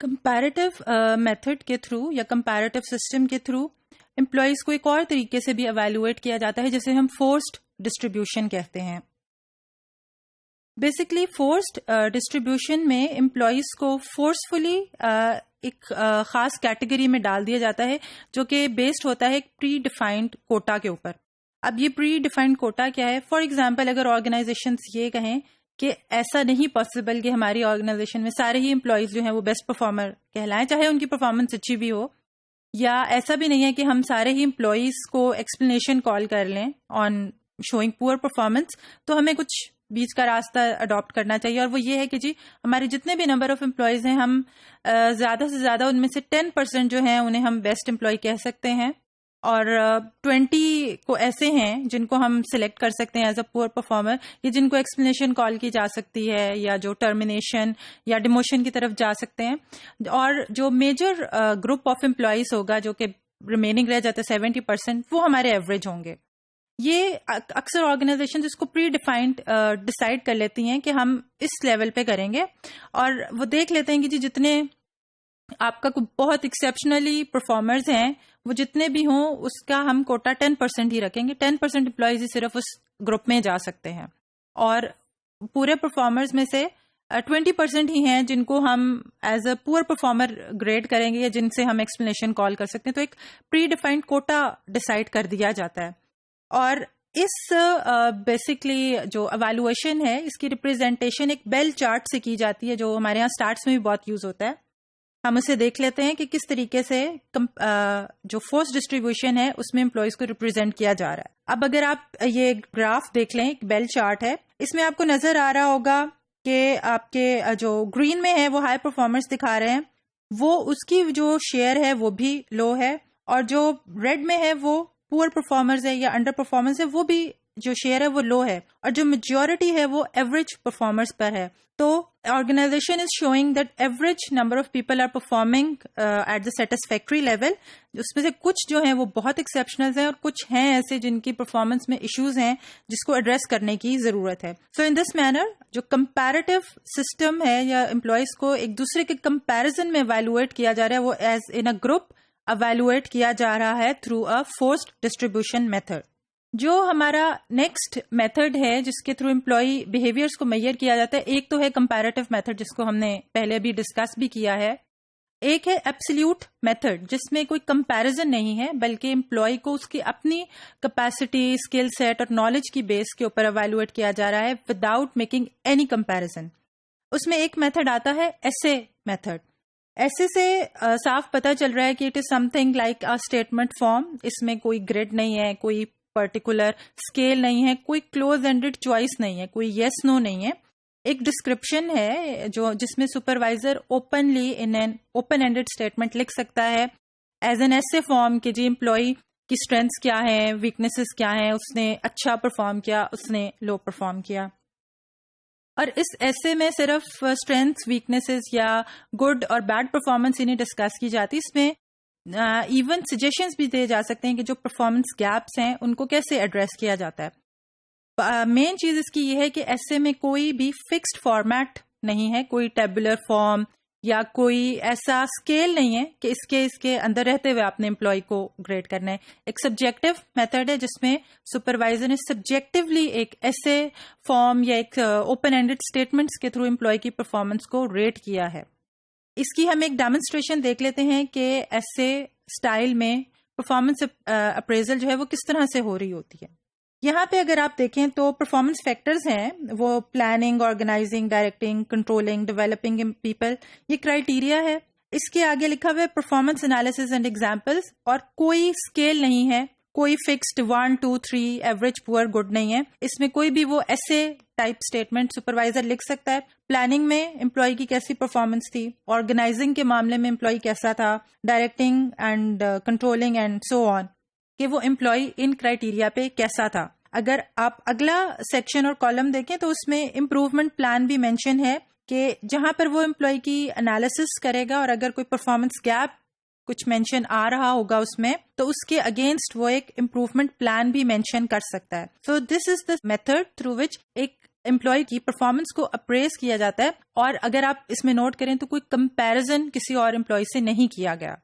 Comparative method کے through یا comparative system کے تھرو امپلائیز کو ایک اور طریقے سے بھی ایویلویٹ کیا جاتا ہے جسے ہم فورسڈ ڈسٹریبیوشن کہتے ہیں. بیسکلی فورسڈ ڈسٹریبیوشن میں امپلائیز کو فورسفلی ایک خاص کیٹیگری میں ڈال دیا جاتا ہے جو کہ بیسڈ ہوتا ہے ایک پری ڈیفائنڈ کوٹا کے اوپر. اب یہ پری ڈیفائنڈ کوٹا کیا ہے؟ فار ایگزامپل اگر آرگنائزیشنز یہ کہیں کہ ایسا نہیں پاسبل کہ ہماری آرگنائزیشن میں سارے ہی امپلائیز جو ہیں وہ بیسٹ پرفارمر کہلائیں چاہے ان کی پرفارمنس اچھی بھی ہو، یا ایسا بھی نہیں ہے کہ ہم سارے ہی امپلائیز کو ایکسپلینیشن کال کر لیں آن شوئنگ پور پرفارمنس، تو ہمیں کچھ بیچ کا راستہ اڈاپٹ کرنا چاہیے، اور وہ یہ ہے کہ جی ہمارے جتنے بھی نمبر آف امپلائیز ہیں ہم زیادہ سے زیادہ ان میں سے 10% جو ہیں انہیں ہم بیسٹ امپلائی کہہ سکتے ہیں، اور 20 کو ایسے ہیں جن کو ہم سلیکٹ کر سکتے ہیں ایز اے پور پرفارمر، یا جن کو ایکسپلینیشن کال کی جا سکتی ہے یا جو ٹرمینیشن یا ڈیموشن کی طرف جا سکتے ہیں. اور جو میجر گروپ آف امپلائیز ہوگا جو کہ ریمیننگ رہ جاتا ہے 70%، وہ ہمارے ایوریج ہوں گے. یہ اکثر آرگنائزیشن اس کو پری ڈیفائنڈ ڈیسائیڈ کر لیتی ہیں کہ ہم اس لیول پہ کریں گے، اور وہ دیکھ لیتے ہیں کہ جی جتنے آپ کا بہت ایکسیپشنلی پرفارمرز ہیں وہ جتنے بھی ہوں اس کا ہم کوٹا 10% ہی رکھیں گے. 10% امپلائیز ہی صرف اس گروپ میں جا سکتے ہیں، اور پورے پرفارمرز میں سے 20% ہی ہیں جن کو ہم ایز اے پور پرفارمر گریڈ کریں گے یا جن سے ہم ایکسپلینیشن کال کر سکتے ہیں. تو ایک پری ڈیفائنڈ کوٹا ڈیسائیڈ کر دیا جاتا ہے، اور اس بیسکلی جو ایویلویشن ہے اس کی ریپرزینٹیشن ایک بیل چارٹ سے کی جاتی ہے جو ہمارے یہاں اسٹارٹس میں بھی بہت یوز ہوتا ہے. ہم اسے دیکھ لیتے ہیں کہ کس طریقے سے جو فورس ڈسٹریبیوشن ہے اس میں امپلائیز کو ریپرزینٹ کیا جا رہا ہے. اب اگر آپ یہ گراف دیکھ لیں، ایک بیل چارٹ ہے، اس میں آپ کو نظر آ رہا ہوگا کہ آپ کے جو گرین میں ہے وہ ہائی پرفارمرز دکھا رہے ہیں، وہ اس کی جو شیئر ہے وہ بھی لو ہے، اور جو ریڈ میں ہے وہ پور پرفارمرز ہے یا انڈر پرفارمنس ہے، وہ بھی جو شیئر ہے وہ لو ہے، اور جو میجورٹی ہے وہ ایوریج پرفارمرز پر ہے. تو organization is showing that average number of people are performing at the satisfactory level. اس میں سے کچھ جو ہیں وہ بہت ایکسیپشنل ہیں، اور کچھ ہیں ایسے جن کی پرفارمنس میں ایشوز ہیں جس کو ایڈریس کرنے کی ضرورت ہے. سو ان دس مینر جو کمپیریٹیو سسٹم ہے یا امپلائیز کو ایک دوسرے کے کمپیریزن میں ایویلویٹ کیا جا رہا ہے، وہ as in a group evaluate کیا جا رہا ہے through a forced distribution method. جو ہمارا نیکسٹ میتھڈ ہے جس کے تھرو امپلائی بیہیویئرس کو میئر کیا جاتا ہے، ایک تو ہے کمپیریٹیو میتھڈ جس کو ہم نے پہلے بھی ڈسکس بھی کیا ہے، ایک ہے ایبسلیوٹ میتھڈ جس میں کوئی کمپیریزن نہیں ہے بلکہ امپلائی کو اس کی اپنی کیپیسٹی، اسکل سیٹ اور نالج کی بیس کے اوپر ایویلویٹ کیا جا رہا ہے وداؤٹ میکنگ اینی کمپیریزن. اس میں ایک میتھڈ آتا ہے ایسے میتھڈ. ایسے سے صاف پتہ چل رہا ہے کہ it is something like a statement form. اس میں کوئی گریڈ نہیں ہے، کوئی پرٹیکولر اسکیل نہیں ہے، کوئی کلوز اینڈڈ چوائس نہیں ہے، کوئی یس نو نہیں ہے. ایک ڈسکرپشن ہے جس میں supervisor openly in an open ended statement لکھ سکتا ہے ایز این ایسے فارم کہ جی امپلائی کی اسٹرینتھس کیا ہیں، ویکنیسز کیا ہیں، اس نے اچھا پرفارم کیا، اس نے لو پرفارم کیا. اور اس ایسے میں صرف اسٹرینتھس، ویکنیسز یا گڈ اور بیڈ پرفارمنس ہی نہیں ڈسکس کی جاتی، اس میں ایون سجیشنز بھی دیے جا سکتے ہیں کہ جو پرفارمنس گیپس ہیں ان کو کیسے ایڈریس کیا جاتا ہے. مین چیز اس کی یہ ہے کہ ایسے میں کوئی بھی فکسڈ فارمیٹ نہیں ہے، کوئی ٹیبولر فارم یا کوئی ایسا اسکیل نہیں ہے کہ اس کے اندر رہتے ہوئے آپ نے امپلائی کو گریڈ کرنا ہے. ایک سبجیکٹو میتھڈ ہے جس میں سپروائزر نے سبجیکٹولی ایک ایسے فارم یا ایک اوپن اینڈڈ اسٹیٹمنٹس کے تھرو امپلائی کی پرفارمنس کو ریٹ کیا ہے. اس کی ہم ایک ڈیمونسٹریشن دیکھ لیتے ہیں کہ ایسے اسٹائل میں پرفارمنس اپریزل جو ہے وہ کس طرح سے ہو رہی ہوتی ہے. یہاں پہ اگر آپ دیکھیں تو پرفارمنس فیکٹرز ہیں وہ planning, organizing, directing, controlling, developing people, یہ کرائیٹیریا ہے. اس کے آگے لکھا ہوا ہے پرفارمنس انالیسز اینڈ ایگزامپلس، اور کوئی اسکیل نہیں ہے، کوئی فکسڈ 1 2 3 ایوریج پور گڈ نہیں ہے. اس میں کوئی بھی وہ ایسے ٹائپ اسٹیٹمنٹ سپروائزر لکھ سکتا ہے. پلاننگ میں امپلائی کی کیسی پرفارمنس تھی، آرگنائزنگ کے معاملے میں امپلائی کیسا تھا، directing and controlling and so on, کہ وہ امپلائی ان کرائیٹیریا پہ کیسا تھا. اگر آپ اگلا سیکشن اور کالم دیکھیں تو اس میں امپروومنٹ پلان بھی مینشن ہے کہ جہاں پر وہ امپلائی کی انالیسس کرے گا اور اگر کوئی پرفارمنس گیپ کچھ مینشن آ رہا ہوگا اس میں تو اس کے اگینسٹ وہ ایک امپروومنٹ پلان بھی مینشن کر سکتا ہے. سو دس از دا میتھڈ تھرو وچ ایک امپلائی کی پرفارمنس کو اپریز کیا جاتا ہے، اور اگر آپ اس میں نوٹ کریں تو کوئی کمپیرزن کسی اور امپلائی سے نہیں کیا گیا.